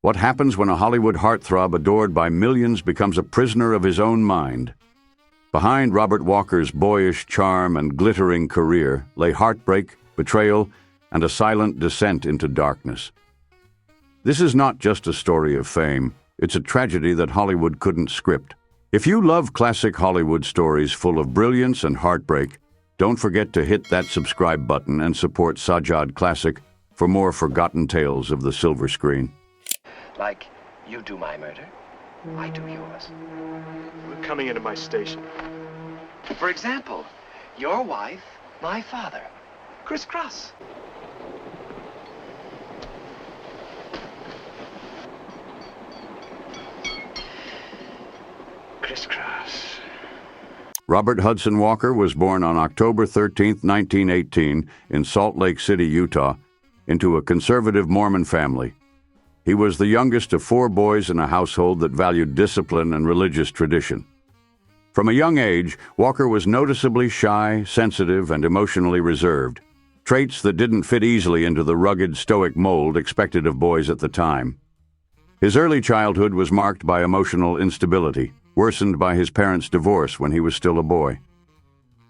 What happens when a Hollywood heartthrob adored by millions becomes a prisoner of his own mind? Behind Robert Walker's boyish charm and glittering career lay heartbreak, betrayal, and a silent descent into darkness. This is not just a story of fame, it's a tragedy that Hollywood couldn't script. If you love classic Hollywood stories full of brilliance and heartbreak, don't forget to hit that subscribe button and support Sajjad Classic for more forgotten tales of the silver screen. Like, you do my murder, I do yours. We're coming into my station. For example, your wife, my father. Crisscross. Crisscross. Robert Hudson Walker was born on October 13, 1918, in Salt Lake City, Utah, into a conservative Mormon family. He was the youngest of 4 boys in a household that valued discipline and religious tradition. From a young age, Walker was noticeably shy, sensitive, and emotionally reserved, traits that didn't fit easily into the rugged, stoic mold expected of boys at the time. His early childhood was marked by emotional instability, worsened by his parents' divorce when he was still a boy.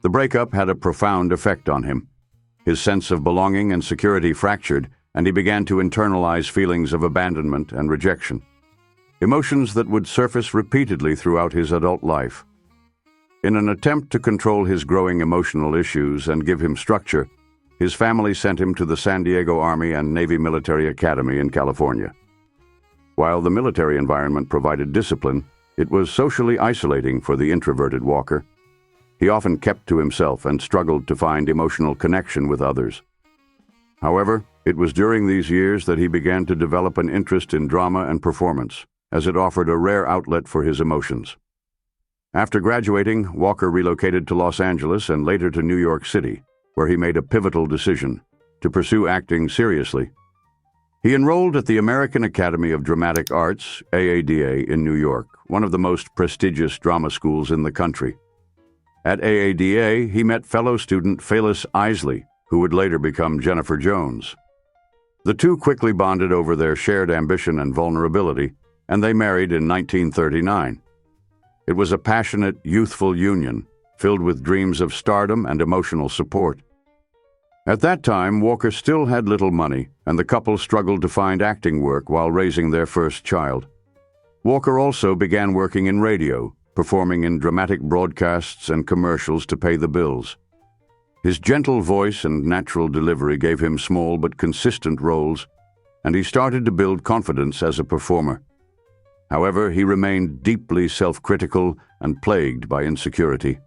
The breakup had a profound effect on him. His sense of belonging and security fractured, and he began to internalize feelings of abandonment and rejection, emotions that would surface repeatedly throughout his adult life. In an attempt to control his growing emotional issues and give him structure, his family sent him to the San Diego Army and Navy Military Academy in California. While the military environment provided discipline, it was socially isolating for the introverted Walker. He often kept to himself and struggled to find emotional connection with others. However, it was during these years that he began to develop an interest in drama and performance, as it offered a rare outlet for his emotions. After graduating, Walker relocated to Los Angeles and later to New York City, where he made a pivotal decision to pursue acting seriously. He enrolled at the American Academy of Dramatic Arts, AADA, in New York, one of the most prestigious drama schools in the country. At AADA, he met fellow student Phyllis Isley, who would later become Jennifer Jones. The two quickly bonded over their shared ambition and vulnerability, and they married in 1939. It was a passionate, youthful union, filled with dreams of stardom and emotional support. At that time, Walker still had little money, and the couple struggled to find acting work while raising their first child. Walker also began working in radio, performing in dramatic broadcasts and commercials to pay the bills. His gentle voice and natural delivery gave him small but consistent roles, and he started to build confidence as a performer. However, he remained deeply self-critical and plagued by insecurity.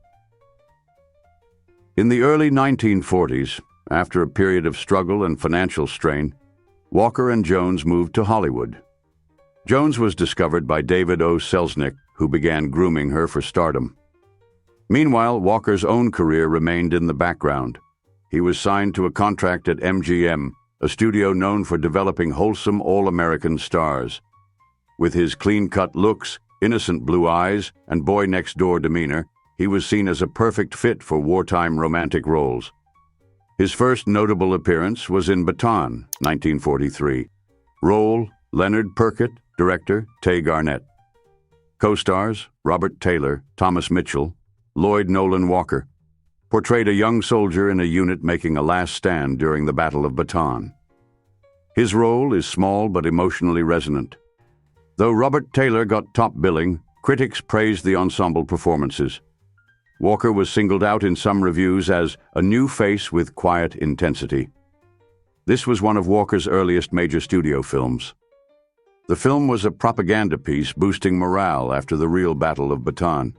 In the early 1940s, after a period of struggle and financial strain, Walker and Jones moved to Hollywood. Jones was discovered by David O. Selznick, who began grooming her for stardom. Meanwhile, Walker's own career remained in the background. He was signed to a contract at MGM, a studio known for developing wholesome all-American stars. With his clean-cut looks, innocent blue eyes, and boy-next-door demeanor, he was seen as a perfect fit for wartime romantic roles. His first notable appearance was in Baton, 1943. Role, Leonard Perkett, director, Tay Garnett. Co-stars, Robert Taylor, Thomas Mitchell, Lloyd Nolan Walker, portrayed a young soldier in a unit making a last stand during the Battle of Baton. His role is small but emotionally resonant. Though Robert Taylor got top billing, critics praised the ensemble performances. Walker was singled out in some reviews as a new face with quiet intensity. This was one of Walker's earliest major studio films. The film was a propaganda piece boosting morale after the real Battle of Baton.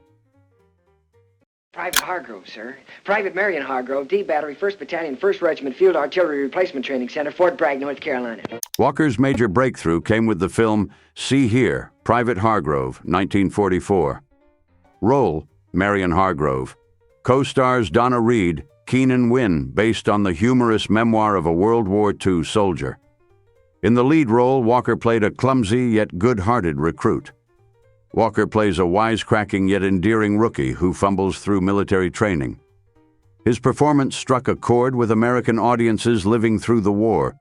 Private Hargrove, sir. Private Marion Hargrove, D Battery, 1st Battalion, 1st Regiment, Field Artillery Replacement Training Center, Fort Bragg, North Carolina. Walker's major breakthrough came with the film See Here, Private Hargrove, 1944. Role, Marion Hargrove. Co-stars Donna Reed, Keenan Wynn, based on the humorous memoir of a World War II soldier. In the lead role, Walker played a clumsy yet good-hearted recruit. Walker plays a wisecracking yet endearing rookie who fumbles through military training. His performance struck a chord with American audiences living through the war.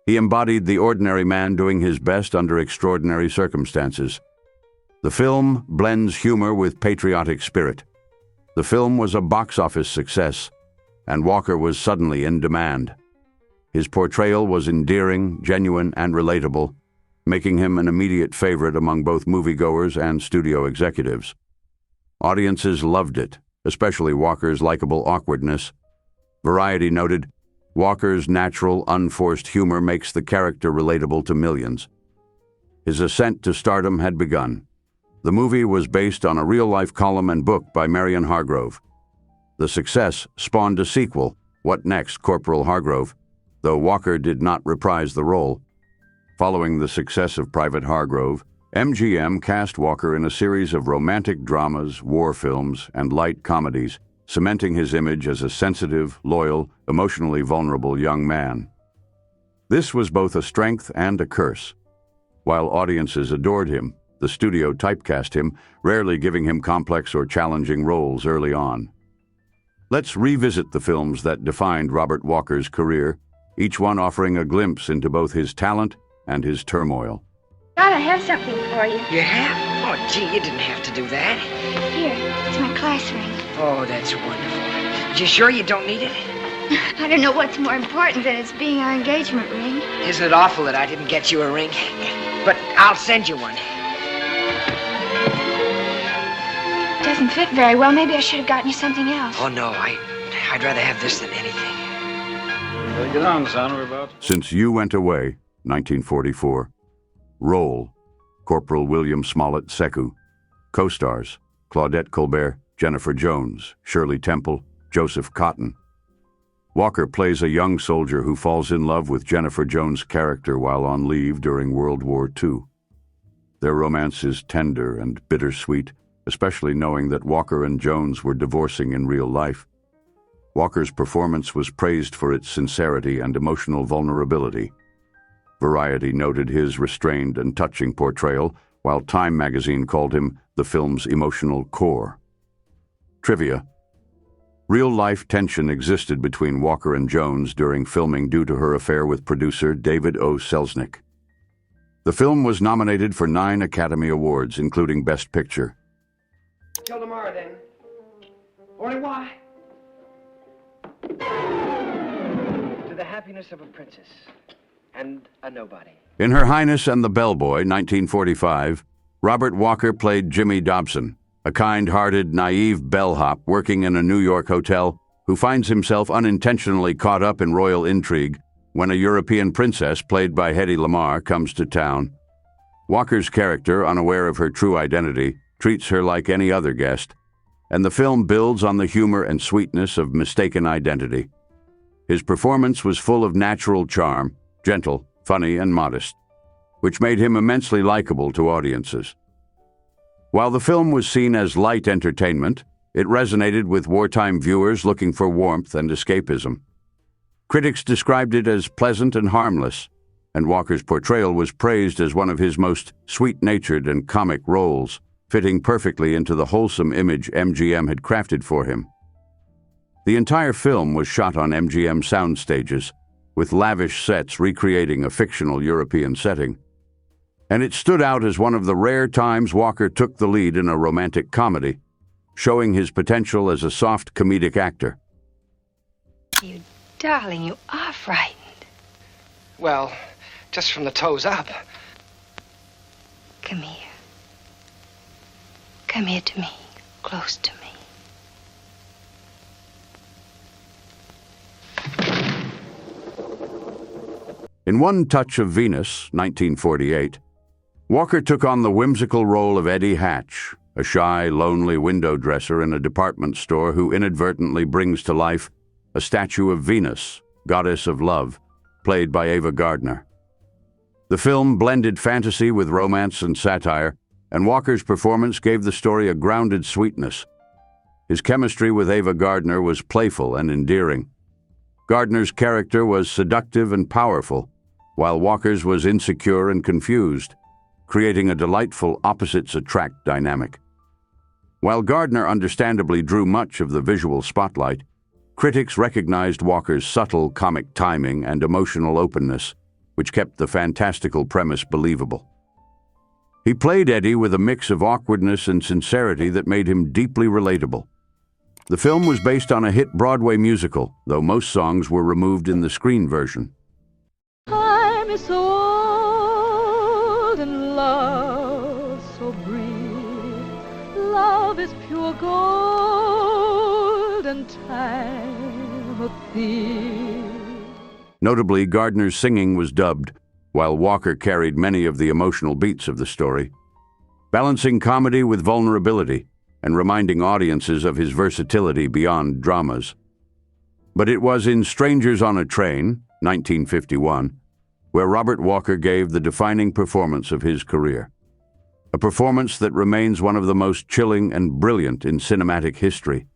He embodied the ordinary man doing his best under extraordinary circumstances. The film blends humor with patriotic spirit. The film was a box office success, and Walker was suddenly in demand. His portrayal was endearing, genuine, and relatable, making him an immediate favorite among both moviegoers and studio executives. Audiences loved it, especially Walker's likable awkwardness. Variety noted, Walker's natural, unforced humor makes the character relatable to millions. His ascent to stardom had begun. The movie was based on a real-life column and book by Marion Hargrove. The success spawned a sequel, What Next, Corporal Hargrove, though Walker did not reprise the role. Following the success of Private Hargrove, MGM cast Walker in a series of romantic dramas, war films, and light comedies, cementing his image as a sensitive, loyal, emotionally vulnerable young man. This was both a strength and a curse. While audiences adored him, the studio typecast him, rarely giving him complex or challenging roles early on. Let's revisit the films that defined Robert Walker's career, each one offering a glimpse into both his talent and his turmoil. God, I have something for you. You have? Oh, gee, you didn't have to do that. Here, it's my class ring. Oh, that's wonderful. You sure you don't need it? I don't know what's more important than its being our engagement ring. Isn't it awful that I didn't get you a ring? But I'll send you one. It doesn't fit very well. Maybe I should have gotten you something else. Oh, no, I'd rather have this than anything. Well, get on, son. We're about to... Since You Went Away, 1944. Role, Corporal William Smollett Sekou. Co-stars, Claudette Colbert, Jennifer Jones, Shirley Temple, Joseph Cotton. Walker plays a young soldier who falls in love with Jennifer Jones' character while on leave during World War II. Their romance is tender and bittersweet, especially knowing that Walker and Jones were divorcing in real life. Walker's performance was praised for its sincerity and emotional vulnerability. Variety noted his restrained and touching portrayal, while Time magazine called him the film's emotional core. Trivia: real-life tension existed between Walker and Jones during filming due to her affair with producer David O. Selznick. The film was nominated for 9 Academy Awards, including Best Picture. Till tomorrow, then. Only why? To the happiness of a princess and a nobody. In Her Highness and the Bellboy, 1945, Robert Walker played Jimmy Dobson, a kind-hearted, naive bellhop working in a New York hotel who finds himself unintentionally caught up in royal intrigue when a European princess, played by Hedy Lamarr, comes to town. Walker's character, unaware of her true identity, treats her like any other guest, and the film builds on the humor and sweetness of mistaken identity. His performance was full of natural charm, gentle, funny, and modest, which made him immensely likable to audiences. While the film was seen as light entertainment, it resonated with wartime viewers looking for warmth and escapism. Critics described it as pleasant and harmless, and Walker's portrayal was praised as one of his most sweet-natured and comic roles, fitting perfectly into the wholesome image MGM had crafted for him. The entire film was shot on MGM sound stages, with lavish sets recreating a fictional European setting, and it stood out as one of the rare times Walker took the lead in a romantic comedy, showing his potential as a soft comedic actor. You darling, you are frightened. Well, just from the toes up. Come here. Come here to me, close to me. In One Touch of Venus, 1948, Walker took on the whimsical role of Eddie Hatch, a shy, lonely window dresser in a department store who inadvertently brings to life a statue of Venus, goddess of love, played by Ava Gardner. The film blended fantasy with romance and satire, and Walker's performance gave the story a grounded sweetness. His chemistry with Ava Gardner was playful and endearing. Gardner's character was seductive and powerful, while Walker's was insecure and confused, creating a delightful opposites-attract dynamic. While Gardner understandably drew much of the visual spotlight, critics recognized Walker's subtle comic timing and emotional openness, which kept the fantastical premise believable. He played Eddie with a mix of awkwardness and sincerity that made him deeply relatable. The film was based on a hit Broadway musical, though most songs were removed in the screen version. Time is so old and love so brief. Love is pure gold and time a thief. Notably, Gardner's singing was dubbed, while Walker carried many of the emotional beats of the story, balancing comedy with vulnerability and reminding audiences of his versatility beyond dramas. But it was in Strangers on a Train, 1951, where Robert Walker gave the defining performance of his career. A performance that remains one of the most chilling and brilliant in cinematic history.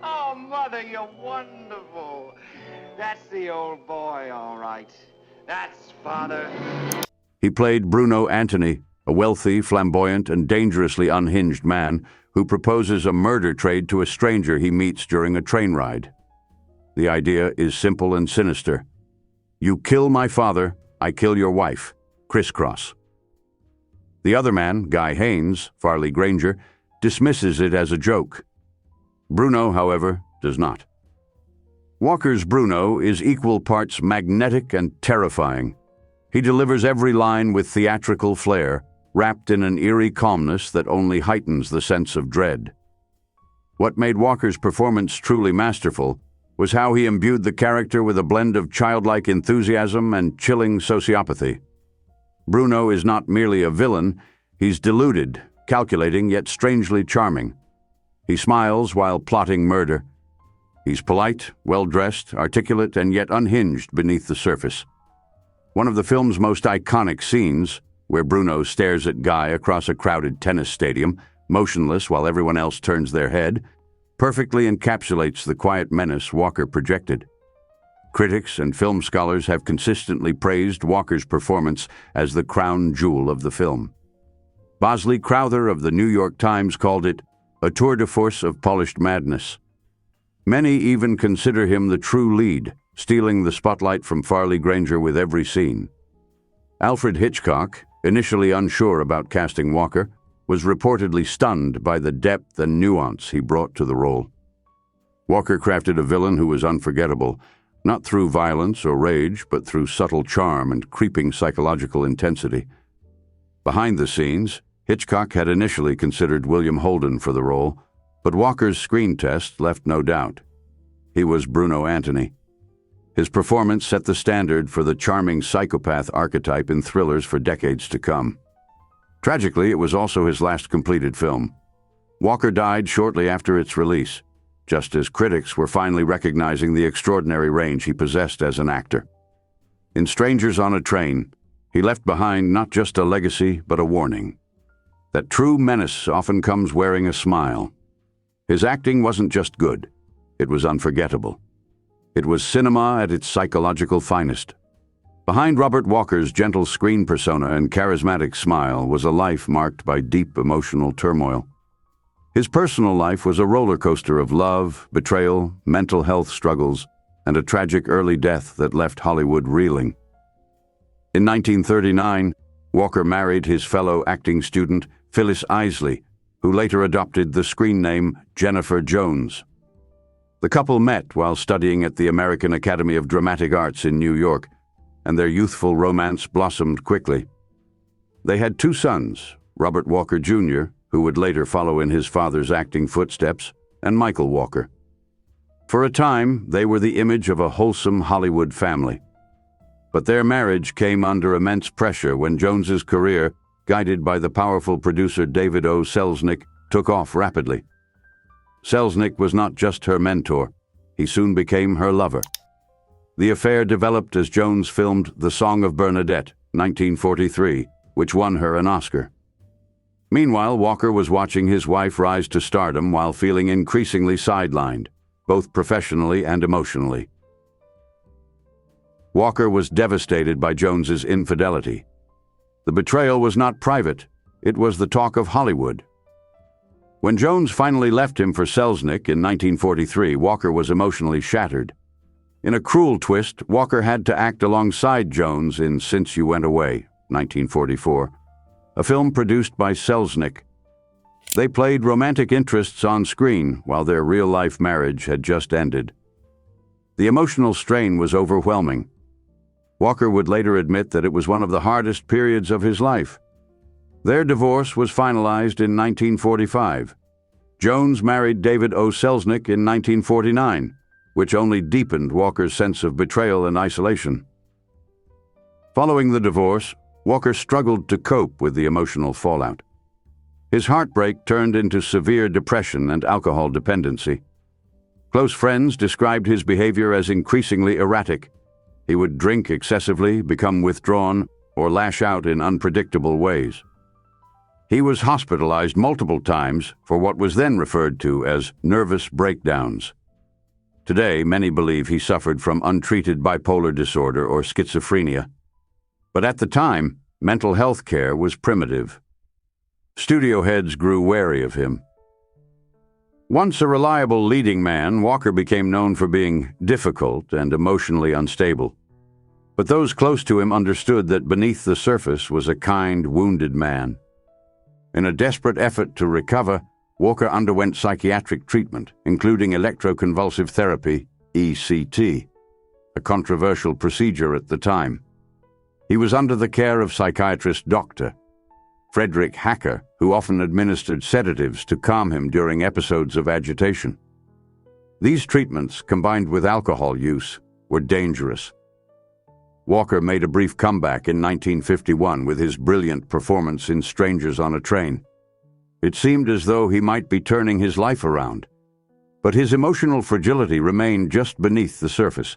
Oh, Mother, you're wonderful. That's the old boy, all right. That's Father. He played Bruno Antony, a wealthy, flamboyant, and dangerously unhinged man who proposes a murder trade to a stranger he meets during a train ride. The idea is simple and sinister. You kill my father, I kill your wife. Crisscross. The other man, Guy Haines, Farley Granger, dismisses it as a joke. Bruno, however, does not. Walker's Bruno is equal parts magnetic and terrifying. He delivers every line with theatrical flair, wrapped in an eerie calmness that only heightens the sense of dread. What made Walker's performance truly masterful was how he imbued the character with a blend of childlike enthusiasm and chilling sociopathy. Bruno is not merely a villain, he's deluded, calculating yet strangely charming. He smiles while plotting murder. He's polite, well-dressed, articulate, and yet unhinged beneath the surface. One of the film's most iconic scenes, where Bruno stares at Guy across a crowded tennis stadium, motionless while everyone else turns their head, perfectly encapsulates the quiet menace Walker projected. Critics and film scholars have consistently praised Walker's performance as the crown jewel of the film. Bosley Crowther of the New York Times called it a tour de force of polished madness. Many even consider him the true lead, stealing the spotlight from Farley Granger with every scene. Alfred Hitchcock, initially unsure about casting Walker, was reportedly stunned by the depth and nuance he brought to the role. Walker crafted a villain who was unforgettable, not through violence or rage, but through subtle charm and creeping psychological intensity. Behind the scenes, Hitchcock had initially considered William Holden for the role, but Walker's screen test left no doubt. He was Bruno Antony. His performance set the standard for the charming psychopath archetype in thrillers for decades to come. Tragically, it was also his last completed film. Walker died shortly after its release, just as critics were finally recognizing the extraordinary range he possessed as an actor. In Strangers on a Train, he left behind not just a legacy, but a warning. That true menace often comes wearing a smile. His acting wasn't just good, it was unforgettable. It was cinema at its psychological finest. Behind Robert Walker's gentle screen persona and charismatic smile was a life marked by deep emotional turmoil. His personal life was a roller coaster of love, betrayal, mental health struggles, and a tragic early death that left Hollywood reeling. In 1939, Walker married his fellow acting student, Phyllis Isley, who later adopted the screen name Jennifer Jones. The couple met while studying at the American Academy of Dramatic Arts in New York, and their youthful romance blossomed quickly. They had 2 sons, Robert Walker Jr., who would later follow in his father's acting footsteps, and Michael Walker. For a time, they were the image of a wholesome Hollywood family. But their marriage came under immense pressure when Jones's career, guided by the powerful producer David O. Selznick, took off rapidly. Selznick was not just her mentor, he soon became her lover. The affair developed as Jones filmed The Song of Bernadette, 1943, which won her an Oscar. Meanwhile, Walker was watching his wife rise to stardom while feeling increasingly sidelined, both professionally and emotionally. Walker was devastated by Jones's infidelity. The betrayal was not private, it was the talk of Hollywood. When Jones finally left him for Selznick in 1943, Walker was emotionally shattered. In a cruel twist, Walker had to act alongside Jones in Since You Went Away, 1944, a film produced by Selznick. They played romantic interests on screen while their real-life marriage had just ended. The emotional strain was overwhelming. Walker would later admit that it was one of the hardest periods of his life. Their divorce was finalized in 1945. Jones married David O. Selznick in 1949, which only deepened Walker's sense of betrayal and isolation. Following the divorce, Walker struggled to cope with the emotional fallout. His heartbreak turned into severe depression and alcohol dependency. Close friends described his behavior as increasingly erratic. He would drink excessively, become withdrawn, or lash out in unpredictable ways. He was hospitalized multiple times for what was then referred to as nervous breakdowns. Today, many believe he suffered from untreated bipolar disorder or schizophrenia. But at the time, mental health care was primitive. Studio heads grew wary of him. Once a reliable leading man, Walker became known for being difficult and emotionally unstable. But those close to him understood that beneath the surface was a kind, wounded man. In a desperate effort to recover, Walker underwent psychiatric treatment, including electroconvulsive therapy, ECT, a controversial procedure at the time. He was under the care of psychiatrist Dr. Frederick Hacker, who often administered sedatives to calm him during episodes of agitation. These treatments, combined with alcohol use, were dangerous. Walker made a brief comeback in 1951 with his brilliant performance in Strangers on a Train. It seemed as though he might be turning his life around, but his emotional fragility remained just beneath the surface.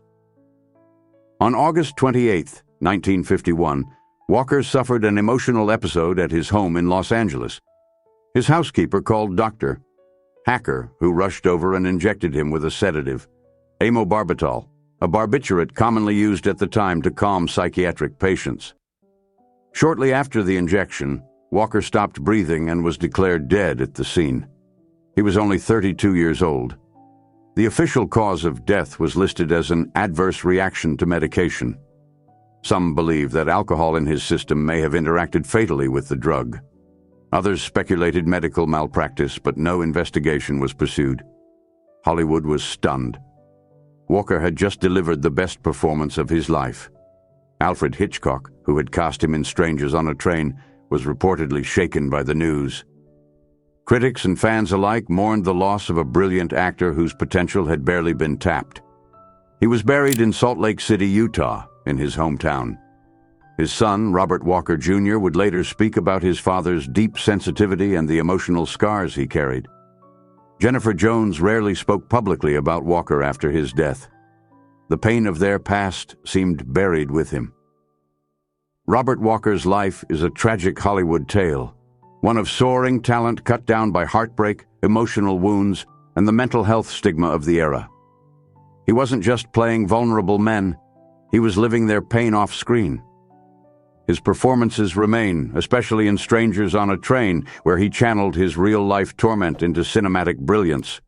On August 28, 1951, Walker suffered an emotional episode at his home in Los Angeles. His housekeeper called Dr. Hacker, who rushed over and injected him with a sedative, amobarbital, a barbiturate commonly used at the time to calm psychiatric patients. Shortly after the injection, Walker stopped breathing and was declared dead at the scene. He was only 32 years old. The official cause of death was listed as an adverse reaction to medication. Some believe that alcohol in his system may have interacted fatally with the drug. Others speculated medical malpractice, but no investigation was pursued. Hollywood was stunned. Walker had just delivered the best performance of his life. Alfred Hitchcock, who had cast him in Strangers on a Train, was reportedly shaken by the news. Critics and fans alike mourned the loss of a brilliant actor whose potential had barely been tapped. He was buried in Salt Lake City, Utah, in his hometown. His son, Robert Walker Jr., would later speak about his father's deep sensitivity and the emotional scars he carried. Jennifer Jones rarely spoke publicly about Walker after his death. The pain of their past seemed buried with him. Robert Walker's life is a tragic Hollywood tale, one of soaring talent cut down by heartbreak, emotional wounds, and the mental health stigma of the era. He wasn't just playing vulnerable men, he was living their pain off screen. His performances remain, especially in Strangers on a Train, where he channeled his real-life torment into cinematic brilliance.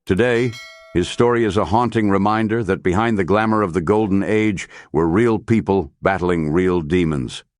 Today, his story is a haunting reminder that behind the glamour of the golden age were real people battling real demons.